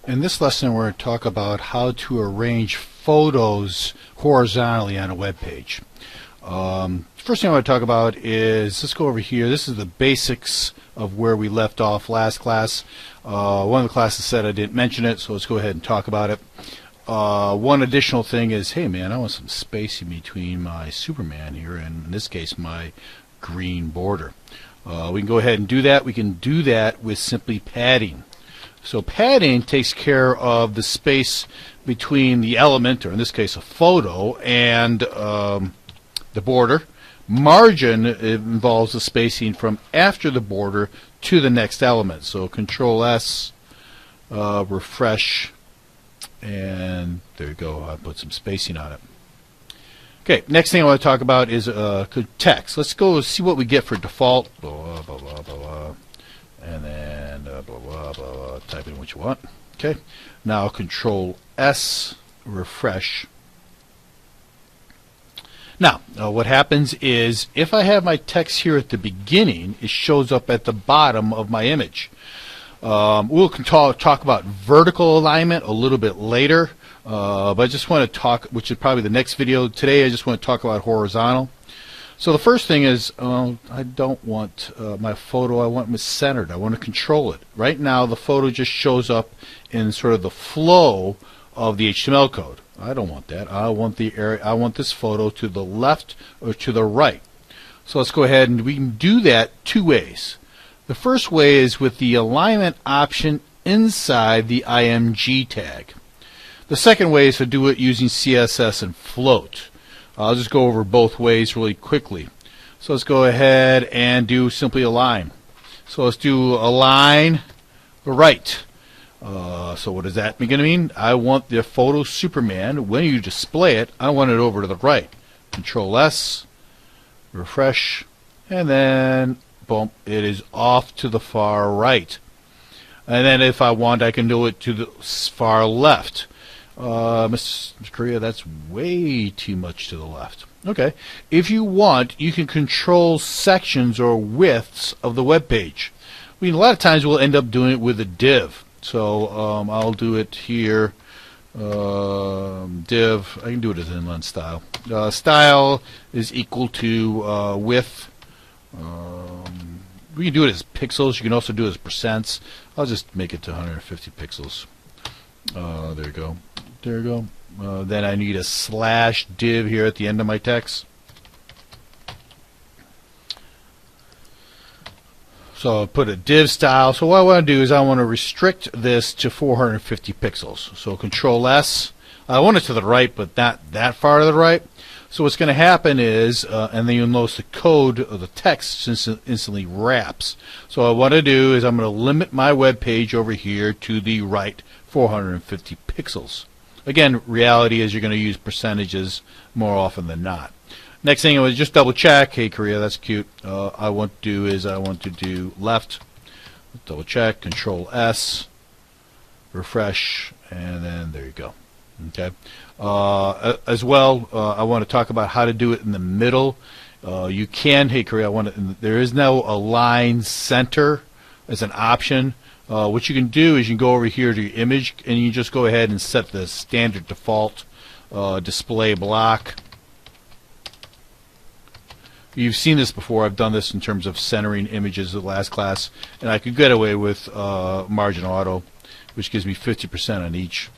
In this lesson, we're going to talk about how to arrange photos horizontally on a web page. First thing I want to talk about is, let's go over here. This is the basics of where we left off last class. One of the classes said I didn't mention it, so let's go ahead and talk about it. One additional thing is, hey man, I want some space in between my Superman here, and in this case my green border. We can go ahead and do that. We can do that with simply padding. So padding takes care of the space between the element, or in this case a photo, and the border. Margin involves the spacing from after the border to the next element. So Control S, refresh, and there you go. I put some spacing on it. Okay, next thing I want to talk about is text. Let's go see what we get for default. Blah, blah, blah, blah, blah. And then blah, blah, blah, blah. Type in what you want. Okay, now Control S, refresh. Now, what happens is, if I have my text here at the beginning, it shows up at the bottom of my image. We'll talk about vertical alignment a little bit later, but I just want to talk, which is probably the next video. Today I just want to talk about horizontal. So the first thing is, I don't want my photo, I want it centered. I want to control it. Right now the photo just shows up in sort of the flow of the HTML code. I don't want that. I want the area. I want this photo to the left or to the right. So let's go ahead and we can do that two ways. The first way is with the alignment option inside the IMG tag. The second way is to do it using CSS and float. I'll just go over both ways really quickly. So let's go ahead and do simply align. So let's do align right. So what does that going to mean? I want the photo Superman, when you display it, I want it over to the right. Control S, refresh, and then boom, it is off to the far right. And then if I want, I can do it to the far left. Ms. Korea, that's way too much to the left. Okay. If you want, you can control sections or widths of the web page. A lot of times we'll end up doing it with a div. So I'll do it here. Div, I can do it as inline style. Style is equal to width. We can do it as pixels. You can also do it as percents. I'll just make it to 150 pixels. There you go. There you go. Then I need a slash div here at the end of my text. So I'll put a div style. So what I want to do is I want to restrict this to 450 pixels. So Control S. I want it to the right, but not that far to the right. So what's going to happen is, and then you'll notice the code of the text instantly wraps. So what I want to do is I'm going to limit my web page over here to the right 450 pixels. Again, reality is you're going to use percentages more often than not. Next thing I was just double check. Hey Korea, that's cute. I want to do left. Double check. Control S, refresh, and then there you go. Okay. As well, I want to talk about how to do it in the middle. You can. Hey Korea, there is no align center as an option. What you can do is you can go over here to your image and you just go ahead and set the standard default display block. You've seen this before. I've done this in terms of centering images in the last class, and I could get away with margin auto, which gives me 50% on each.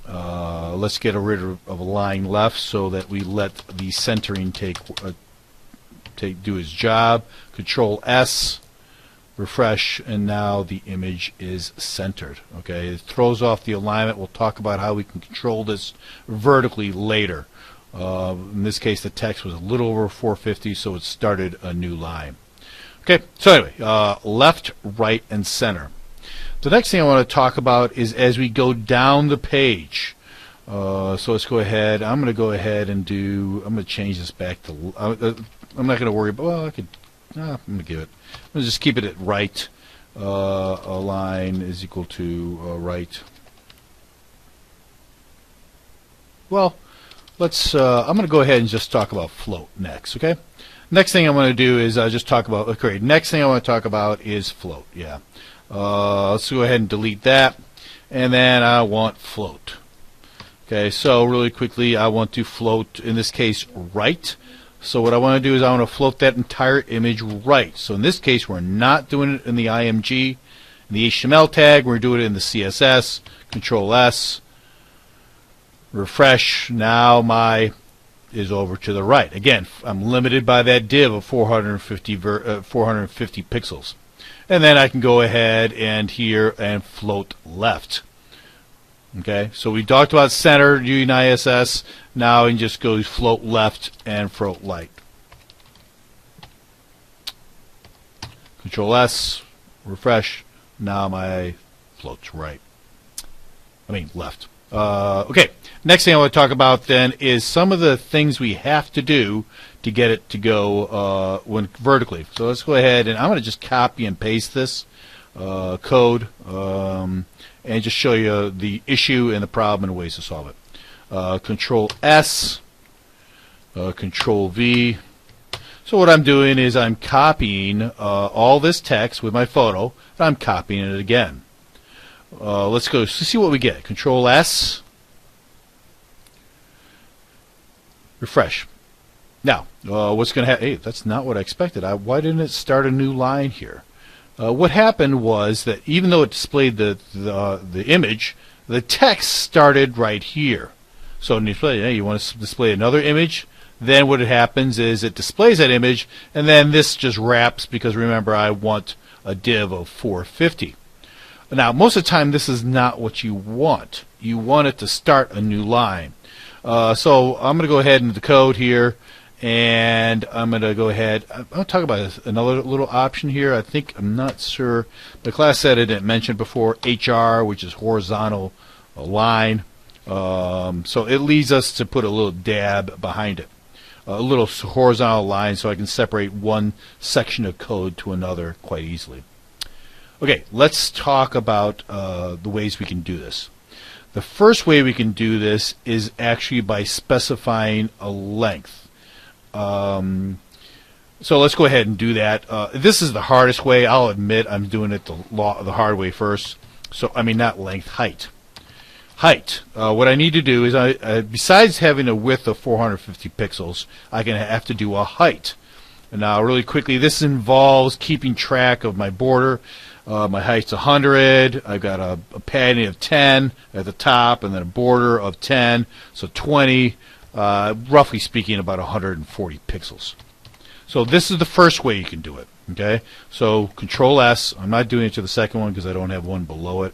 Let's get rid of align left so that we let the centering do its job. Control S, refresh, and now the image is centered. Okay, it throws off the alignment. We'll talk about how we can control this vertically later. In this case, the text was a little over 450, so it started a new line. Okay, so anyway, left, right, and center. The next thing I want to talk about is as we go down the page. So let's go ahead. I'm going to go ahead and I'm going to change this back to. I'm not going to worry about. Well, I'm going to give it. I'm going to just keep it at right. Align is equal to right. Well, let's. I'm going to go ahead and just talk about float next. Okay. Next thing I'm going to do is just talk about. Okay. Next thing I want to talk about is float. Yeah. Let's go ahead and delete that. And then I want float. Okay, so really quickly, I want to float, in this case, right. So what I want to do is I want to float that entire image right. So in this case, we're not doing it in the IMG, in the HTML tag. We're doing it in the CSS. Control S. Refresh. Now my is over to the right. Again, I'm limited by that div of 450 pixels. And then I can go ahead and here and float left. Okay, so we talked about center, using ISS. Now I can just go float left and float right. Control S, refresh. Now my float's right. I mean left. Okay, next thing I want to talk about then is some of the things we have to do to get it to go when vertically. So let's go ahead and I'm going to just copy and paste this code and just show you the issue and the problem and ways to solve it. Control S, Control V. So what I'm doing is I'm copying all this text with my photo, and I'm copying it again. Let's go see what we get. Control S, refresh. Now, what's going to happen? Hey, that's not what I expected. Why didn't it start a new line here? What happened was that even though it displayed the image, the text started right here. So you want to display another image, then what happens is it displays that image, and then this just wraps because remember I want a div of 450. Now, most of the time this is not what you want. You want it to start a new line. So I'm going to go ahead into the code here. And I'm going to go ahead. I'll talk about another little option here. I'm not sure. The class said it didn't mention before HR, which is horizontal line. So it leads us to put a little dab behind it, a little horizontal line, so I can separate one section of code to another quite easily. Okay, let's talk about the ways we can do this. The first way we can do this is actually by specifying a length. So let's go ahead and do that. This is the hardest way. I'll admit I'm doing it the hard way first. So I mean not length, height. Height. What I need to do is besides having a width of 450 pixels, I can have to do a height. And now really quickly, this involves keeping track of my border. My height's 100. I've got a padding of 10 at the top, and then a border of 10, so 20. Roughly speaking, about 140 pixels. So this is the first way you can do it. Okay, so Control S. I'm not doing it to the second one because I don't have one below it.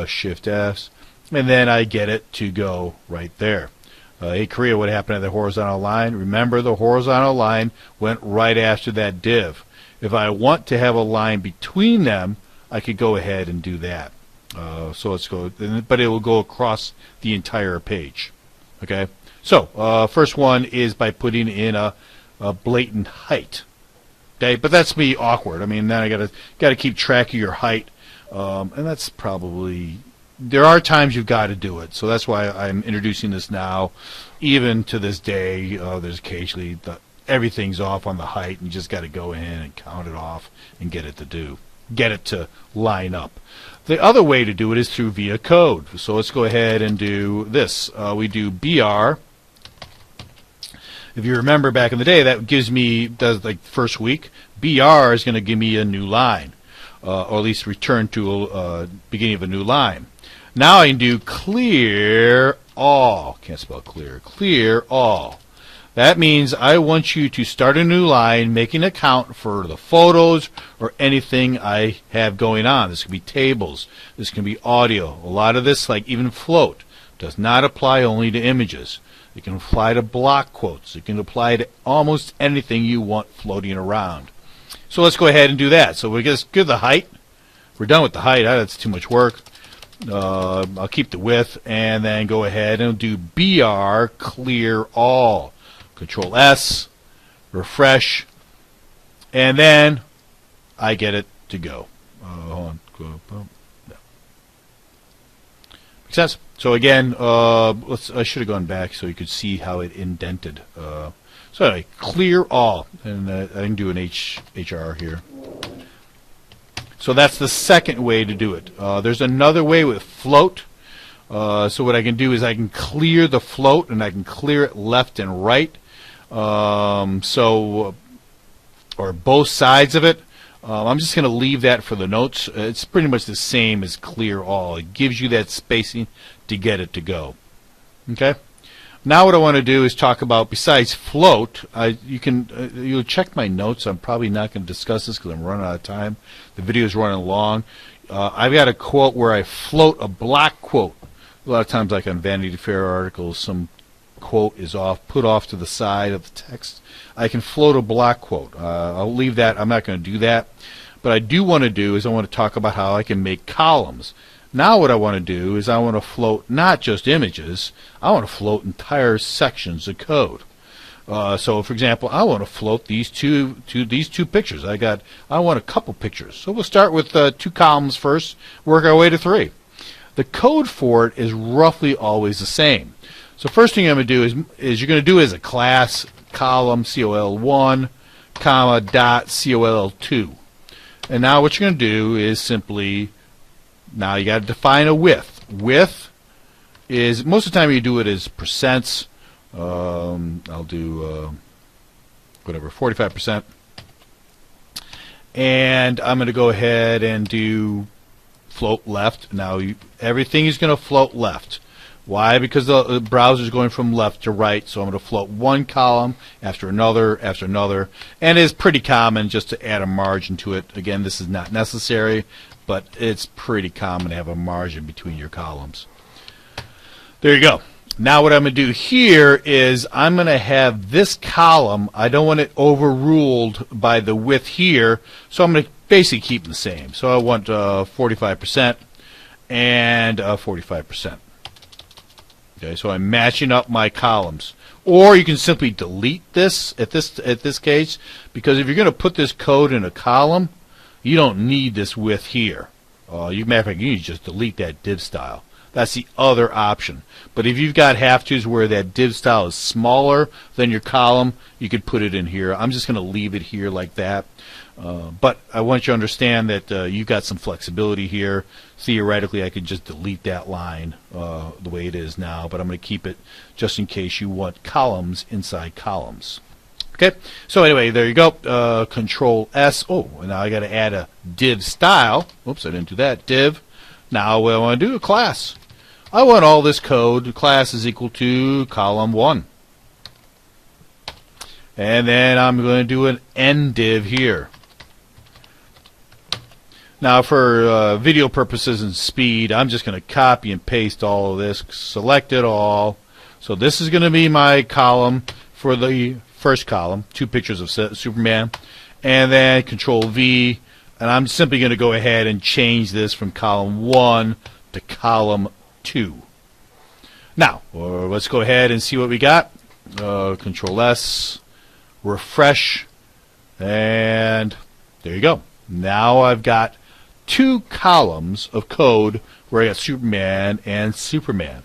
Shift S, and then I get it to go right there. Hey Korea, what happened to the horizontal line? Remember, the horizontal line went right after that div. If I want to have a line between them, I could go ahead and do that. So let's go, but it will go across the entire page. Okay, so first one is by putting in a blatant height. Okay, but that's me awkward. I mean, then I gotta keep track of your height, and that's probably, there are times you've got to do it. So that's why I'm introducing this now. Even to this day, there's occasionally everything's off on the height, and you just got to go in and count it off and get it to line up. The other way to do it is through via code. So let's go ahead and do this. We do BR. If you remember back in the day, that gives me, does like first week, BR is going to give me a new line, or at least return to a beginning of a new line. Now I can do clear all. Can't spell clear. Clear all. That means I want you to start a new line, make an account for the photos or anything I have going on. This can be tables. This can be audio. A lot of this, like even float, does not apply only to images. It can apply to block quotes. It can apply to almost anything you want floating around. So let's go ahead and do that. So we just give the height. We're done with the height. That's too much work. I'll keep the width and then go ahead and do BR clear all. Control S, refresh, and then I get it to go. Hold on. No. Makes sense? So again, I should have gone back so you could see how it indented. So anyway, clear all, and I can do an HR here. So that's the second way to do it. There's another way with float. So what I can do is I can clear the float, and I can clear it left and right. Or both sides of it. I'm just going to leave that for the notes. It's pretty much the same as clear all. It gives you that spacing to get it to go. Okay. Now what I want to do is talk about, besides float, you'll check my notes. I'm probably not going to discuss this because I'm running out of time. The video is running long. I've got a quote where I float a block quote. A lot of times, like on Vanity Fair articles, some quote is put off to the side of the text. I can float a block quote. I'll leave that. I'm not going to do that. But I do want to do is I want to talk about how I can make columns. Now what I want to do is I want to float not just images. I want to float entire sections of code. So for example, I want to float these two pictures. I want a couple pictures. So we'll start with 2 columns first, work our way to 3. The code for it is roughly always the same. So first thing I'm going to do is you're going to do it as a class column col1 comma dot col2. And now what you're going to do is simply, now you got to define a width. Width is, most of the time you do it as percents. I'll do whatever, 45%. And I'm going to go ahead and do float left. Now everything is going to float left. Why? Because the browser is going from left to right, so I'm going to float one column after another, and it's pretty common just to add a margin to it. Again, this is not necessary, but it's pretty common to have a margin between your columns. There you go. Now what I'm going to do here is I'm going to have this column, I don't want it overruled by the width here, so I'm going to basically keep them the same. So I want 45% and 45%. Okay, so I'm matching up my columns. Or you can simply delete this at this case, because if you're going to put this code in a column, you don't need this width here. Matter of fact, you can just delete that div style. That's the other option. But if you've got have-tos where that div style is smaller than your column, you could put it in here. I'm just going to leave it here like that. But I want you to understand that you've got some flexibility here. Theoretically, I could just delete that line the way it is now, but I'm going to keep it just in case you want columns inside columns. Okay, so anyway, there you go. Control S. Oh, and now I got to add a div style. Oops, I didn't do that. Div. Now what I want to do, a class. I want all this code. The class is equal to column 1. And then I'm going to do an end div here. Now for video purposes and speed, I'm just going to copy and paste all of this, select it all. So this is going to be my column for the first column, 2 pictures of Superman, and then Control V, and I'm simply going to go ahead and change this from column 1 to column 2. Now, let's go ahead and see what we got. Control S, refresh, and there you go. Now I've got 2 columns of code where I got Superman and Superman.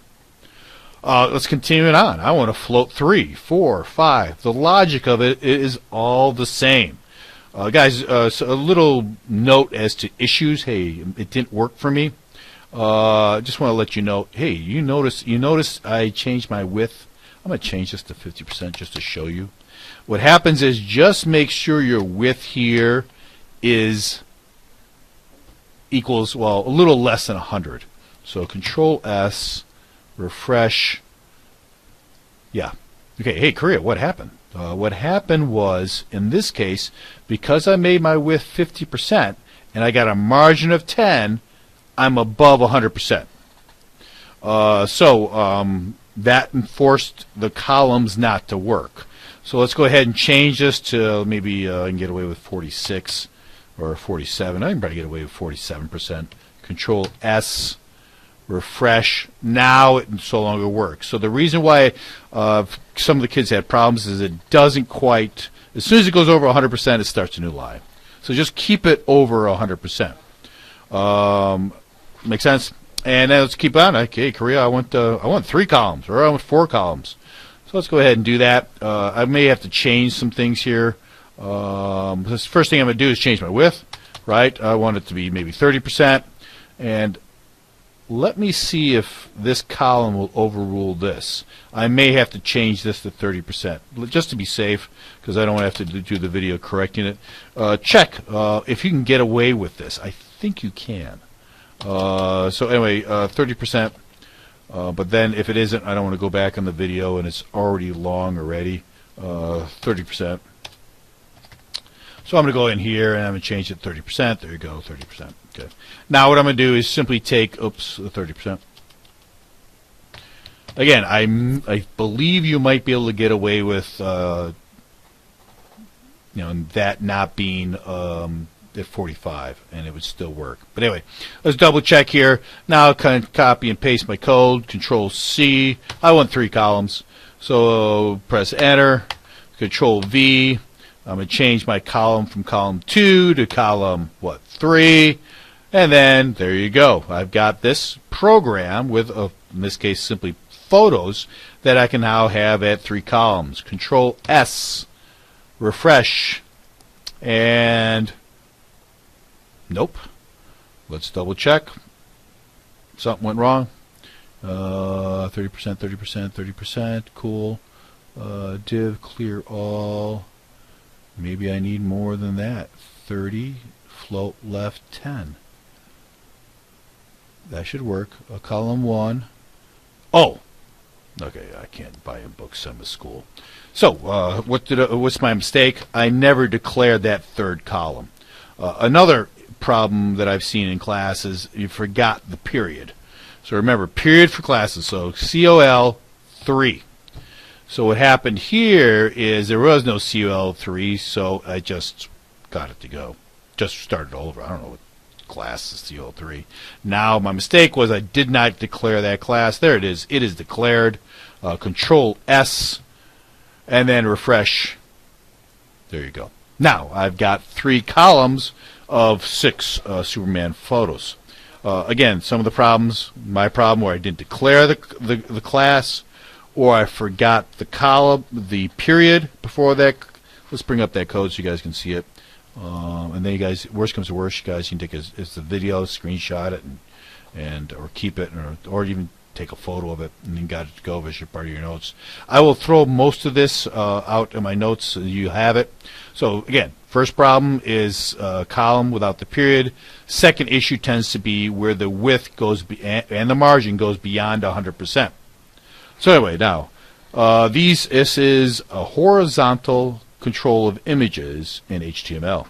Let's continue it on. I want to float 3, 4, 5. The logic of it is all the same. Guys, so a little note as to issues. Hey, it didn't work for me. Just want to let you know. Hey, you notice I changed my width. I'm going to change this to 50% just to show you. What happens is just make sure your width here is equals, well, a little less than 100. So Control S, refresh. Yeah. Okay. Hey, Korea, what happened? What happened was, in this case, because I made my width 50% and I got a margin of 10, I'm above 100%. That forced the columns not to work. So let's go ahead and change this to maybe I can get away with 46 or 47. I can probably get away with 47%. Control S, refresh. Now it no longer works. So the reason why some of the kids had problems is it doesn't quite, as soon as it goes over 100%, it starts a new line. So just keep it over 100%. Make sense? And then let's keep on. Okay, Korea, I want 3 columns, or I want 4 columns. So let's go ahead and do that. I may have to change some things here. The first thing I'm going to do is change my width. right? I want it to be maybe 30%. And let me see if this column will overrule this. I may have to change this to 30%, just to be safe, because I don't want to have to do the video correcting it. Check if you can get away with this. I think you can. So anyway, 30%. But then if it isn't, I don't want to go back on the video and it's already long already. 30%. So I'm going to go in here and I'm going to change it to 30%. There you go, 30%. Okay. Now what I'm going to do is simply take, the 30%. Again, I believe you might be able to get away with, that not being at 45, and it would still work. But anyway, let's double check here. Now I'll kind of copy and paste my code. Control C. I want 3 columns, so press Enter. Control V. I'm going to change my column from column 2 to column 3, and then there you go. I've got this program with, in this case, simply photos that I can now have at 3 columns. Control S. Refresh, and nope. Let's double check. Something went wrong. 30%, 30%, 30%. Cool. Div clear all. Maybe I need more than that. 30. Float left 10. That should work. Column 1. Oh. Okay, I can't buy in books. I'm a school. So, what's my mistake? I never declared that 3rd column. Another problem that I've seen in class is you forgot the period. So remember, period for classes. So COL 3. So what happened here is there was no COL 3, so I just got it to go. Just started over. I don't know what class is COL 3. Now my mistake was I did not declare that class. There it is. It is declared. Control S, and then refresh. There you go. Now I've got 3 columns of 6 Superman photos. Again, some of the problems, my problem where I didn't declare the class, or I forgot the column, the period before that. Let's bring up that code so you guys can see it. And then you guys, worst comes to worst, you guys can take the video, screenshot it, and or keep it, or even take a photo of it, and then got it to go as your part of your notes. I will throw most of this out in my notes so you have it. So again, first problem is column without the period. Second issue tends to be where the width goes and the margin goes beyond 100%. So anyway, now this is a horizontal control of images in HTML.